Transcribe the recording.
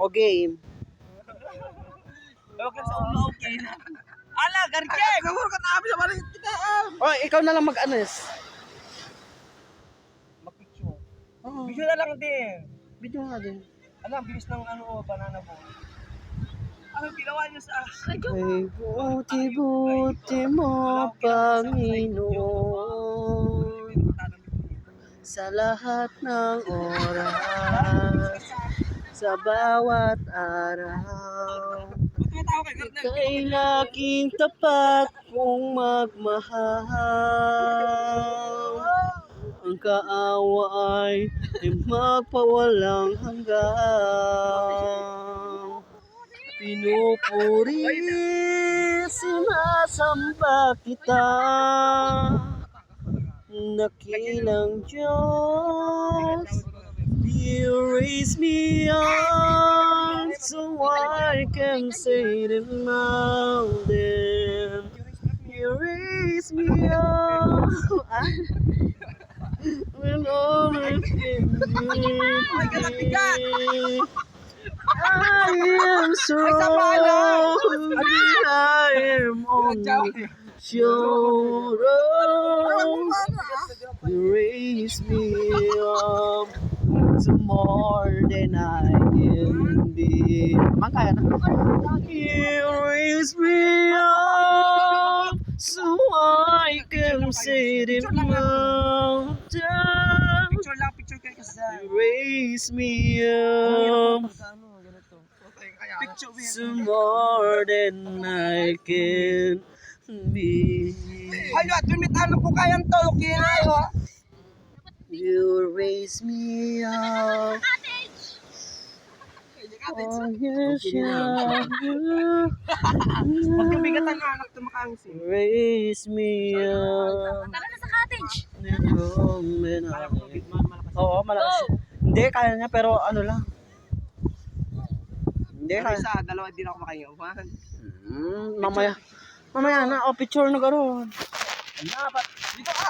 O game. Huwag ka sa ulo, okay na. Ala, garjek! Kamur ka na sa balik kita. O, ikaw na lang mag-anes. Mag-picture. Oo. Video na lang din. Video nga din. Alam, bilis ng banana boat. Ano, ginawa niyo sa... Ay, buti-buti mo, Panginoon, sa lahat ng oras, sa bawat araw. Ika'y laging tapat kong magmahal. Ang kaawa ay magpawalang hanggan. Pinupuri, sinasamba kita, dakilang Diyos. You raise me up so I can say the mountain. You raise me up when all is in me. I am strong, I am on your own. You raise me up to more than I can be. Kaya na. You raise me up so I can see the mountain. Picture lang, picture kayo kasi. You raise me up Picture so more than I can be. Ay, at tumitan po kayang to, okay na yun. You raise me up. Oh, yes, yeah. Huwag yung bigatan na anak tumakangsi. Raise me up. Tara na sa cottage. Oo, malakas. Hindi, kaya niya, pero ano lang. Hindi, Pero kaya. isa, dalawa din ako makayawan. Mamaya. Mamaya na, picture na gano'n. Dito ka!